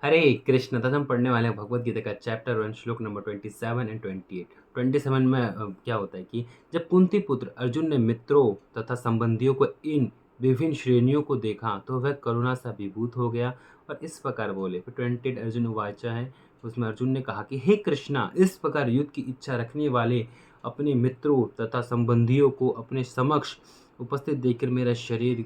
हरे कृष्ण। तथा हम पढ़ने वाले हैं भगवत गीता का चैप्टर 1 श्लोक नंबर 27 एंड 28। 27 में क्या होता है कि जब कुंती पुत्र अर्जुन ने मित्रों तथा संबंधियों को इन विभिन्न श्रेणियों को देखा तो वह करुणा से अभिभूत हो गया और इस प्रकार बोले। फिर 28 अर्जुन वाचा है, उसमें अर्जुन ने कहा कि हे कृष्णा, इस प्रकार युद्ध की इच्छा रखने वाले अपने मित्रों तथा संबंधियों को अपने समक्ष उपस्थित देखकर मेरा शरीर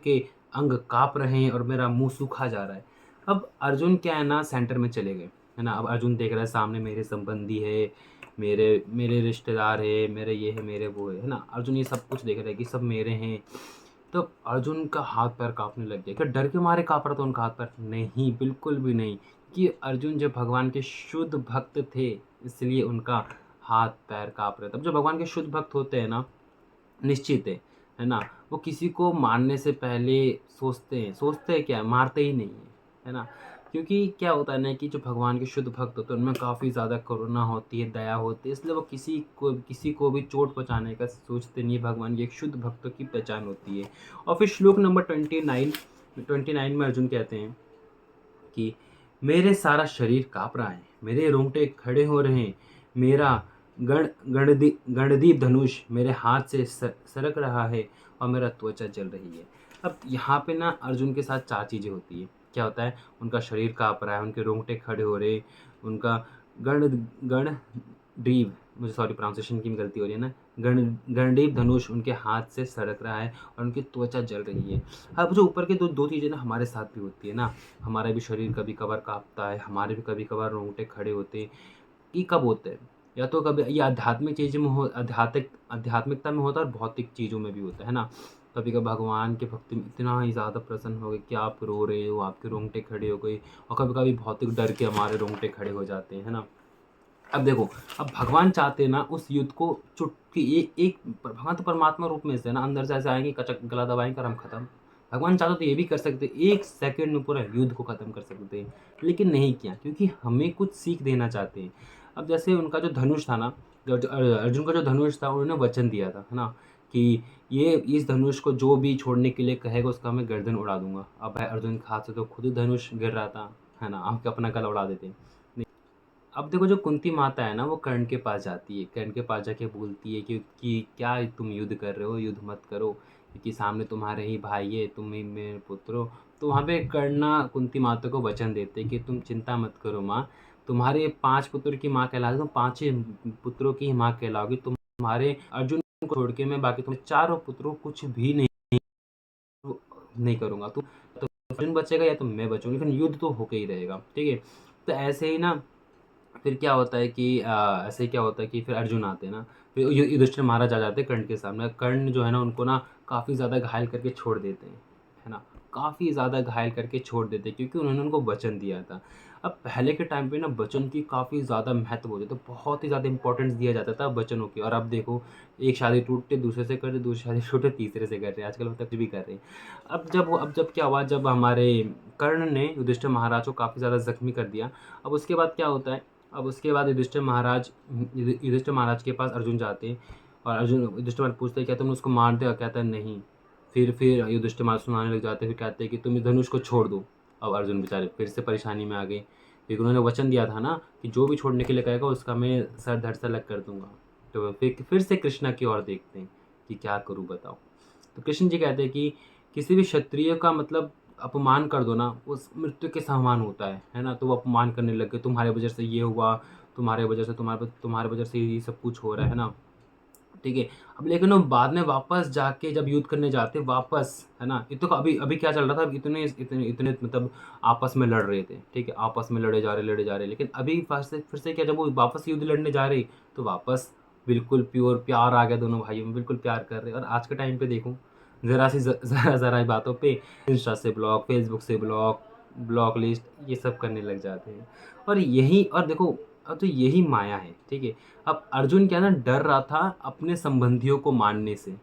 के अंग काँप रहे हैं और मेरा मुंह सूखा जा रहा है। अब अर्जुन क्या है ना, सेंटर में चले गए, है ना। अब अर्जुन देख रहा है सामने मेरे संबंधी है, मेरे मेरे रिश्तेदार है, मेरे ये है, मेरे वो है ना। अर्जुन ये सब कुछ देख रहा है कि सब मेरे हैं। तो अर्जुन का हाथ पैर कांपने लग गया। क्या डर के मारे कांप रहा था उनका हाथ पैर? नहीं, बिल्कुल भी नहीं। कि अर्जुन जब भगवान के शुद्ध भक्त थे, इसलिए उनका हाथ पैर कांप रहे थे। अब जो भगवान के शुद्ध भक्त होते हैं ना, निश्चित है ना, वो किसी को मारने से पहले सोचते हैं क्या, मारते ही नहीं है ना। क्योंकि क्या होता है ना कि जो भगवान के शुद्ध भक्त होते हैं उनमें काफ़ी ज़्यादा करुणा होती है, दया होती है, इसलिए वो किसी को भी चोट पहुंचाने का सोचते नहीं है। भगवान की एक शुद्ध भक्तों की पहचान होती है। और फिर श्लोक नंबर 29 में अर्जुन कहते हैं कि मेरे सारा शरीर काँप रहा है, मेरे रोंगटे खड़े हो रहे हैं, मेरा गणदीप धनुष मेरे हाथ से सरक रहा है और मेरा त्वचा जल रही है। अब यहाँ पे ना अर्जुन के साथ चार चीज़ें होती है। क्या होता है? उनका शरीर काँप रहा है, उनके रोंगटे खड़े हो रहे, उनका गण गणडीव, मुझे सॉरी प्रोनाउंसिएशन की गलती हो रही है ना, गणडीप धनुष उनके हाथ से सरक रहा है और उनकी त्वचा जल रही है। अब जो ऊपर के दो दो चीज़ें ना हमारे साथ भी होती है ना। हमारा भी शरीर कभी कभार काँपता है, हमारे भी कभी कभार रोंगटे खड़े होते हैं। ये कब होते हैं? या तो कभी ये आध्यात्मिक चीज़ों में हो, आध्यात्मिकता में होता है और भौतिक चीज़ों में भी होता है ना। कभी कभी भगवान के भक्ति में इतना ही ज़्यादा प्रसन्न हो गए कि आप रो रहे हो, आपके रोंगटे खड़े हो गए। और कभी कभी भौतिक डर के हमारे रोंगटे खड़े हो जाते हैं, है ना। अब देखो, अब भगवान चाहते हैं ना उस युद्ध को चुटकी एक भगवान तो परमात्मा रूप में से ना, अंदर से ऐसे आएंगे, कचक गला दबाएंगे और हम खत्म। भगवान चाहते तो ये भी कर सकते, एक सेकंड में पूरा युद्ध को खत्म कर सकते हैं, लेकिन नहीं किया क्योंकि हमें कुछ सीख देना चाहते हैं। अब जैसे उनका जो धनुष था ना, अर्जुन का जो धनुष था, उन्होंने वचन दिया था, है ना, कि ये इस धनुष को जो भी छोड़ने के लिए कहेगा उसका मैं गर्दन उड़ा दूंगा। अब भाई अर्जुन के हाथ से तो खुद ही धनुष गिर रहा था, है ना, हम अपना गला उड़ा देते। अब देखो, जो कुंती माता है ना, वो कर्ण के पास जाती है, कर्ण के पास जाके बोलती है कि क्या तुम युद्ध कर रहे हो, युद्ध मत करो, क्योंकि सामने तुम्हारे ही भाई है, तुम ही मेरे पुत्र हो। तो वहाँ पे कर्ण ना कुंती माता को वचन देते कि तुम चिंता मत करो माँ, तुम्हारे 5 पुत्र की माँ कहलाओगी, तुम 5 ही पुत्रों की माँ कहलाओगी। तुम्हारे अर्जुन को छोड़ के मैं बाकी तुम्हारे चारों पुत्रों को कुछ भी नहीं करूँगा। तो अर्जुन बचेगा या तो मैं बचूंगी, लेकिन युद्ध तो होके ही रहेगा, ठीक है। तो ऐसे ही ना, फिर क्या होता है कि ऐसे क्या होता है कि फिर अर्जुन आते हैं ना, फिर युधिष्ठिर महाराज आ जाते हैं कर्ण के सामने। कर्ण जो है ना, उनको ना काफ़ी ज़्यादा घायल करके छोड़ देते हैं, है ना, काफ़ी ज़्यादा घायल करके छोड़ देते हैं क्योंकि उन्होंने उनको वचन दिया था। अब पहले के टाइम पे ना वचन की काफ़ी ज़्यादा महत्व होती, तो बहुत ही ज़्यादा इंपॉर्टेंस दिया जाता था वचनों की। और अब देखो, एक शादी टूटते दूसरे से कर रहे, दूसरी शादी टूटे तीसरे से कर रहे, आजकल मतलब कुछ भी कर रहे हैं। अब जब क्या हुआ, जब हमारे कर्ण ने युधिष्ठिर महाराज को काफ़ी ज़्यादा जख्मी कर दिया। अब उसके बाद क्या होता है, अब उसके बाद युधिष्ठिर महाराज के पास अर्जुन जाते हैं और अर्जुन युधिष्ठिर महाराज पूछते हैं क्या तुम उसको मार दे? कहता है नहीं। फिर युधिष्ठिर महाराज सुनाने लग जाते हैं, फिर कहते हैं कि तुम इस धनुष को छोड़ दो। अब अर्जुन बेचारे फिर से परेशानी में आ गए, क्योंकि उन्होंने वचन दिया था ना कि जो भी छोड़ने के लिए कहेगा उसका मैं सर धड़ से अलग कर दूंगा। तो फिर से कृष्णा की ओर देखते हैं कि क्या करूँ बताओ। तो कृष्ण जी कहते हैं कि किसी भी क्षत्रिय का मतलब अपमान कर दो ना, उस मृत्यु के समान होता है ना। तो वो अपमान करने लग गए, तुम्हारे वजह से ये हुआ, तुम्हारे वजह से ये सब कुछ हो रहा है ना, ठीक है। अब लेकिन वो बाद में वापस जाके जब युद्ध करने जाते वापस, है ना, ये तो अभी अभी क्या चल रहा था, इतने इतने इतने मतलब आपस में लड़ रहे थे, ठीक है, आपस में लड़े जा रहे, लेकिन अभी फिर से क्या, जब वो वापस युद्ध लड़ने जा रहे तो वापस बिल्कुल प्योर प्यार आ गया, दोनों भाइयों में बिल्कुल प्यार कर रहे। और आज के टाइम पे देखो, ज़रा ही बातों पे इंस्टा से ब्लॉक, फेसबुक से ब्लॉक, ब्लॉक लिस्ट, ये सब करने लग जाते हैं। और देखो, अब तो यही माया है, ठीक है। अब अर्जुन क्या ना, डर रहा था अपने संबंधियों को मारने से, है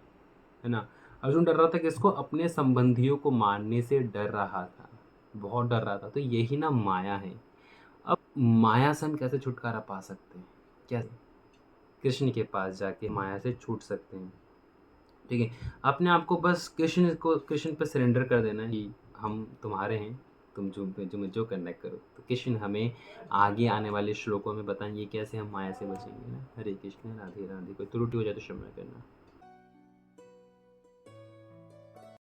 ना। अर्जुन डर रहा था कि इसको अपने संबंधियों को मारने से डर रहा था, बहुत डर रहा था। तो यही ना माया है। अब माया से हम कैसे छुटकारा पा सकते हैं? कैसे? कृष्ण के पास जाके माया से छूट सकते हैं, ठीक है। अपने आप को बस कृष्ण पे सरेंडर कर देना है कि हम तुम्हारे हैं, तुम जो करना है करो। तो कृष्ण हमें आगे आने वाले श्लोकों में बताएंगे कैसे हम माया से बचेंगे ना। हरे कृष्ण, राधे राधे। कोई त्रुटि हो जाए तो क्षमा करना।